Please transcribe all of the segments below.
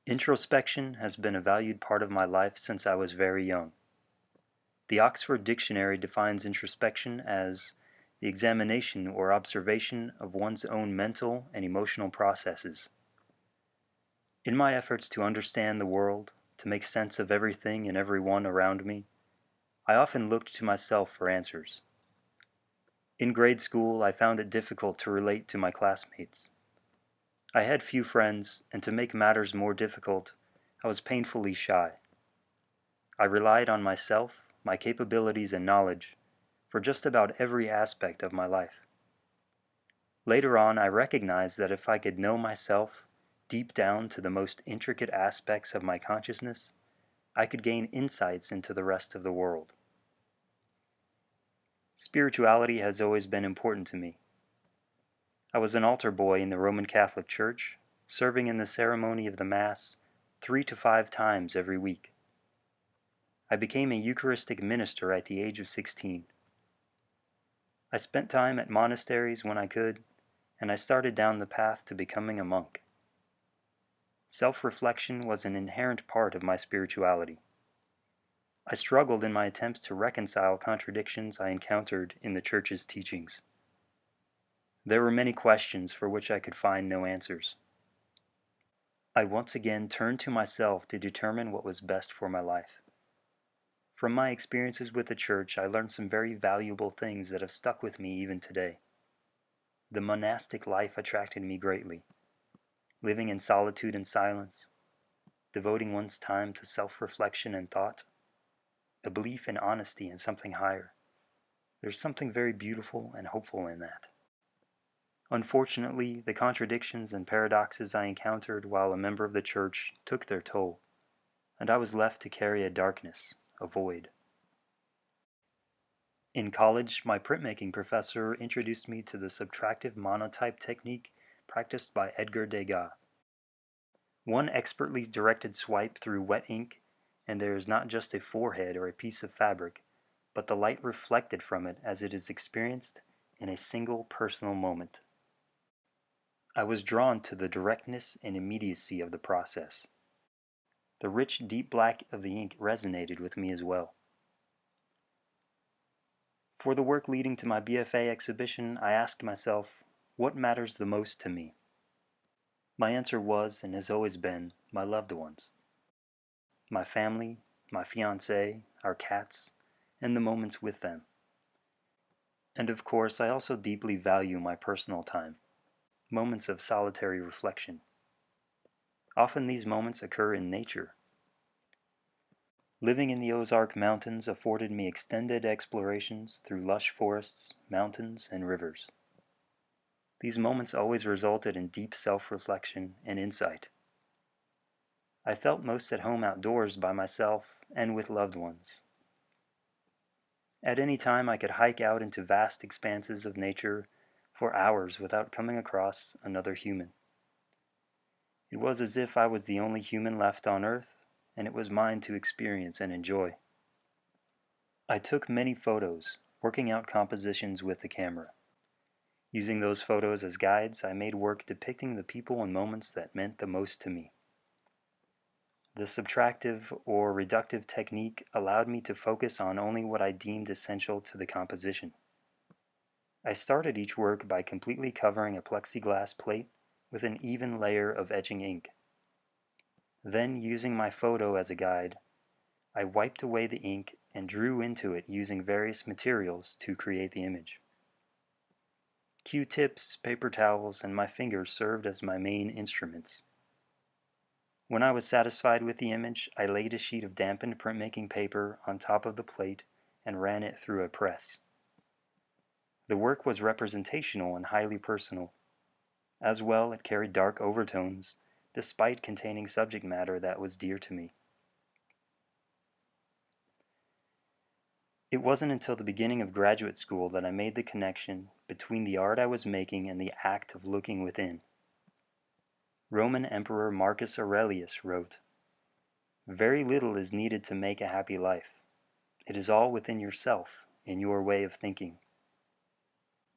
Introspection has been a valued part of my life since I was very young. The Oxford Dictionary defines introspection as the examination or observation of one's own mental and emotional processes. In my efforts to understand the world, to make sense of everything and everyone around me, I often looked to myself for answers. In grade school, I found it difficult to relate to my classmates. I had few friends, and to make matters more difficult, I was painfully shy. I relied on myself, my capabilities and knowledge, for just about every aspect of my life. Later on, I recognized that if I could know myself deep down to the most intricate aspects of my consciousness, I could gain insights into the rest of the world. Spirituality has always been important to me. I was an altar boy in the Roman Catholic Church, serving in the ceremony of the Mass 3 to 5 times every week. I became a Eucharistic minister at the age of 16. I spent time at monasteries when I could, and I started down the path to becoming a monk. Self-reflection was an inherent part of my spirituality. I struggled in my attempts to reconcile contradictions I encountered in the Church's teachings. There were many questions for which I could find no answers. I once again turned to myself to determine what was best for my life. From my experiences with the Church, I learned some very valuable things that have stuck with me even today. The monastic life attracted me greatly. Living in solitude and silence, devoting one's time to self-reflection and thought, a belief in honesty and something higher. There's something very beautiful and hopeful in that. Unfortunately, the contradictions and paradoxes I encountered while a member of the Church took their toll, and I was left to carry a darkness, a void. In college, my printmaking professor introduced me to the subtractive monotype technique practiced by Edgar Degas. One expertly directed swipe through wet ink, and there is not just a forehead or a piece of fabric, but the light reflected from it as it is experienced in a single personal moment. I was drawn to the directness and immediacy of the process. The rich, deep black of the ink resonated with me as well. For the work leading to my BFA exhibition, I asked myself, what matters the most to me? My answer was, and has always been, my loved ones. My family, my fiancée, our cats, and the moments with them. And of course, I also deeply value my personal time, moments of solitary reflection. Often these moments occur in nature. Living in the Ozark Mountains afforded me extended explorations through lush forests, mountains, and rivers. These moments always resulted in deep self-reflection and insight. I felt most at home outdoors by myself and with loved ones. At any time I could hike out into vast expanses of nature for hours without coming across another human. It was as if I was the only human left on Earth, and it was mine to experience and enjoy. I took many photos, working out compositions with the camera. Using those photos as guides, I made work depicting the people and moments that meant the most to me. The subtractive or reductive technique allowed me to focus on only what I deemed essential to the composition. I started each work by completely covering a plexiglass plate with an even layer of etching ink. Then, using my photo as a guide, I wiped away the ink and drew into it using various materials to create the image. Q-tips, paper towels, and my fingers served as my main instruments. When I was satisfied with the image, I laid a sheet of dampened printmaking paper on top of the plate and ran it through a press. The work was representational and highly personal. As well, it carried dark overtones, despite containing subject matter that was dear to me. It wasn't until the beginning of graduate school that I made the connection between the art I was making and the act of looking within. Roman Emperor Marcus Aurelius wrote, "Very little is needed to make a happy life. It is all within yourself, in your way of thinking."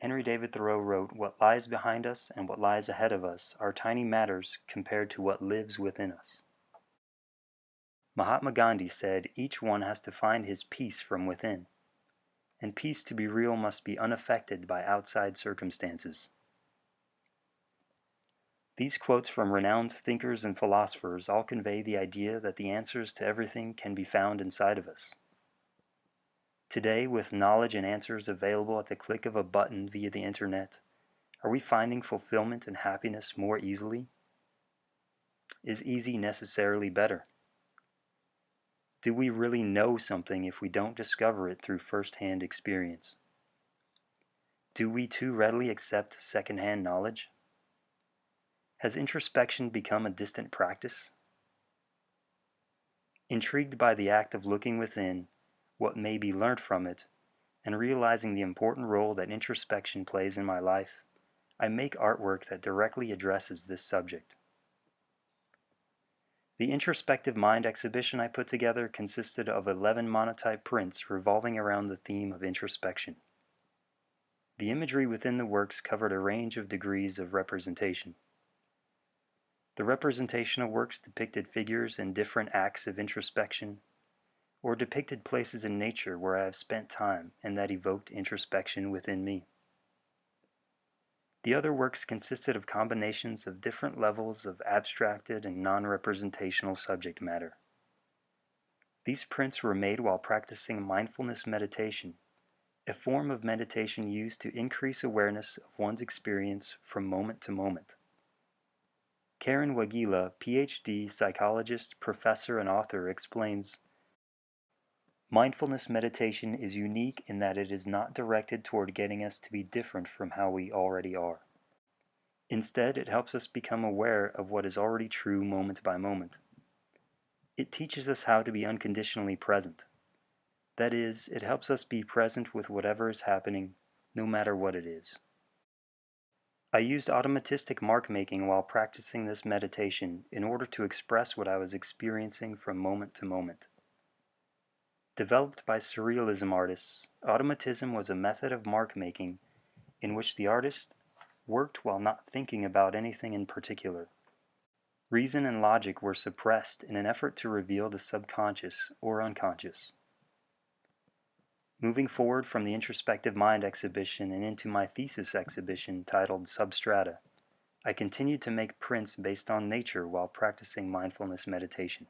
Henry David Thoreau wrote, "What lies behind us and what lies ahead of us are tiny matters compared to what lives within us." Mahatma Gandhi said each one has to find his peace from within, and peace to be real must be unaffected by outside circumstances. These quotes from renowned thinkers and philosophers all convey the idea that the answers to everything can be found inside of us. Today, with knowledge and answers available at the click of a button via the internet, are we finding fulfillment and happiness more easily? Is easy necessarily better? Do we really know something if we don't discover it through first-hand experience? Do we too readily accept second-hand knowledge? Has introspection become a distant practice? Intrigued by the act of looking within, what may be learned from it, and realizing the important role that introspection plays in my life, I make artwork that directly addresses this subject. The Introspective Mind exhibition I put together consisted of 11 monotype prints revolving around the theme of introspection. The imagery within the works covered a range of degrees of representation. The representational works depicted figures in different acts of introspection, or depicted places in nature where I have spent time and that evoked introspection within me. The other works consisted of combinations of different levels of abstracted and non-representational subject matter. These prints were made while practicing mindfulness meditation, a form of meditation used to increase awareness of one's experience from moment to moment. Karen Wagila, PhD, psychologist, professor, and author, explains, mindfulness meditation is unique in that it is not directed toward getting us to be different from how we already are. Instead, it helps us become aware of what is already true moment by moment. It teaches us how to be unconditionally present. That is, it helps us be present with whatever is happening, no matter what it is. I used automatistic mark making while practicing this meditation in order to express what I was experiencing from moment to moment. Developed by surrealism artists, automatism was a method of mark making in which the artist worked while not thinking about anything in particular. Reason and logic were suppressed in an effort to reveal the subconscious or unconscious. Moving forward from the Introspective Mind exhibition and into my thesis exhibition titled Substrata, I continued to make prints based on nature while practicing mindfulness meditation.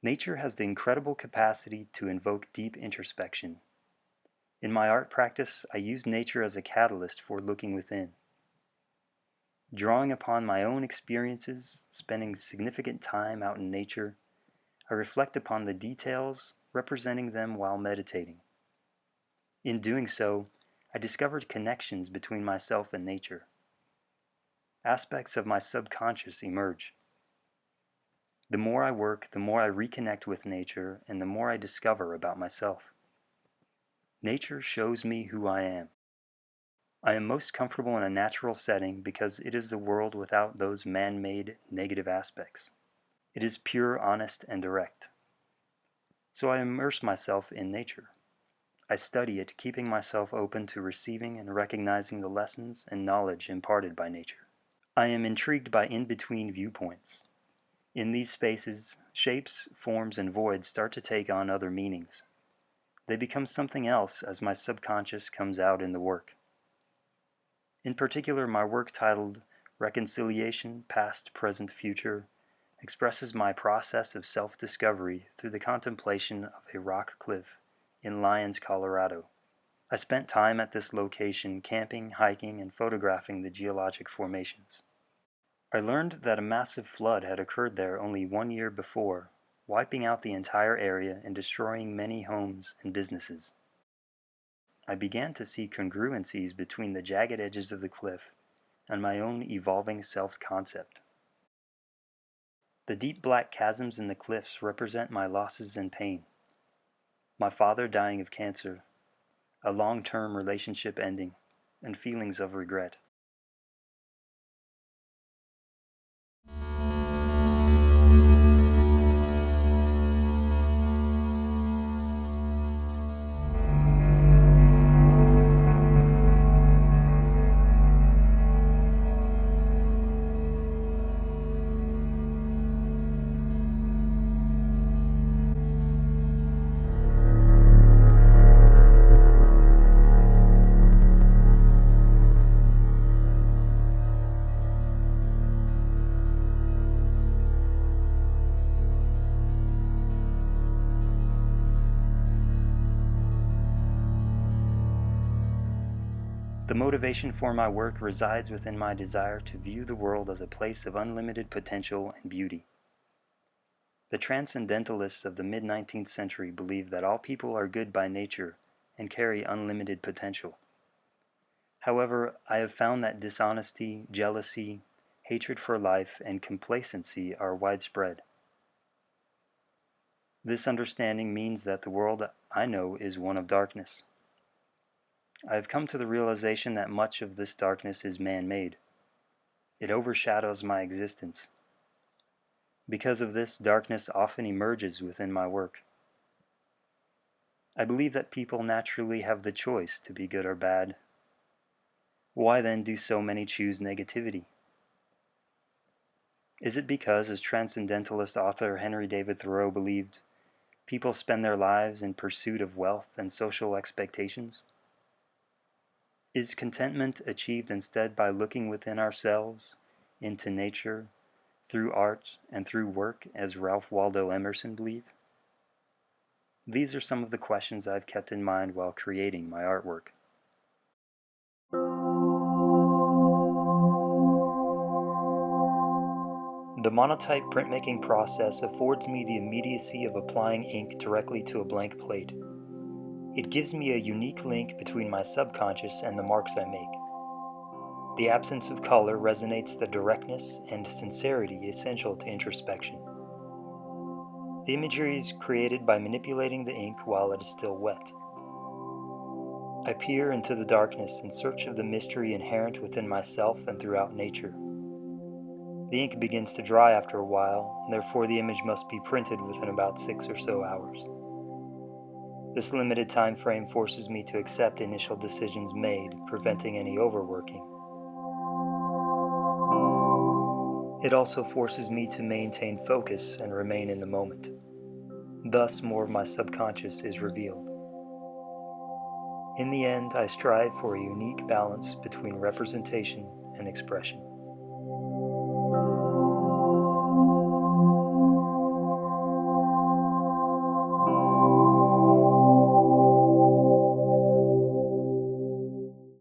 Nature has the incredible capacity to invoke deep introspection. In my art practice, I use nature as a catalyst for looking within. Drawing upon my own experiences, spending significant time out in nature, I reflect upon the details, representing them while meditating. In doing so, I discovered connections between myself and nature. Aspects of my subconscious emerge. The more I work, the more I reconnect with nature, and the more I discover about myself. Nature shows me who I am. I am most comfortable in a natural setting because it is the world without those man-made negative aspects. It is pure, honest, and direct. So I immerse myself in nature. I study it, keeping myself open to receiving and recognizing the lessons and knowledge imparted by nature. I am intrigued by in-between viewpoints. In these spaces, shapes, forms, and voids start to take on other meanings. They become something else as my subconscious comes out in the work. In particular, my work titled Reconciliation, Past, Present, Future expresses my process of self-discovery through the contemplation of a rock cliff in Lyons, Colorado. I spent time at this location camping, hiking, and photographing the geologic formations. I learned that a massive flood had occurred there only 1 year before, wiping out the entire area and destroying many homes and businesses. I began to see congruencies between the jagged edges of the cliff and my own evolving self-concept. The deep black chasms in the cliffs represent my losses and pain. My father dying of cancer, a long-term relationship ending, and feelings of regret. The motivation for my work resides within my desire to view the world as a place of unlimited potential and beauty. The transcendentalists of the mid-19th century believed that all people are good by nature and carry unlimited potential. However, I have found that dishonesty, jealousy, hatred for life, and complacency are widespread. This understanding means that the world I know is one of darkness. I have come to the realization that much of this darkness is man-made. It overshadows my existence. Because of this, darkness often emerges within my work. I believe that people naturally have the choice to be good or bad. Why then do so many choose negativity? Is it because, as transcendentalist author Henry David Thoreau believed, people spend their lives in pursuit of wealth and social expectations? Is contentment achieved instead by looking within ourselves, into nature, through art and through work, as Ralph Waldo Emerson believed? These are some of the questions I've kept in mind while creating my artwork. The monotype printmaking process affords me the immediacy of applying ink directly to a blank plate. It gives me a unique link between my subconscious and the marks I make. The absence of color resonates the directness and sincerity essential to introspection. The imagery is created by manipulating the ink while it is still wet. I peer into the darkness in search of the mystery inherent within myself and throughout nature. The ink begins to dry after a while, and therefore the image must be printed within about 6 or so hours. This limited time frame forces me to accept initial decisions made, preventing any overworking. It also forces me to maintain focus and remain in the moment. Thus, more of my subconscious is revealed. In the end, I strive for a unique balance between representation and expression.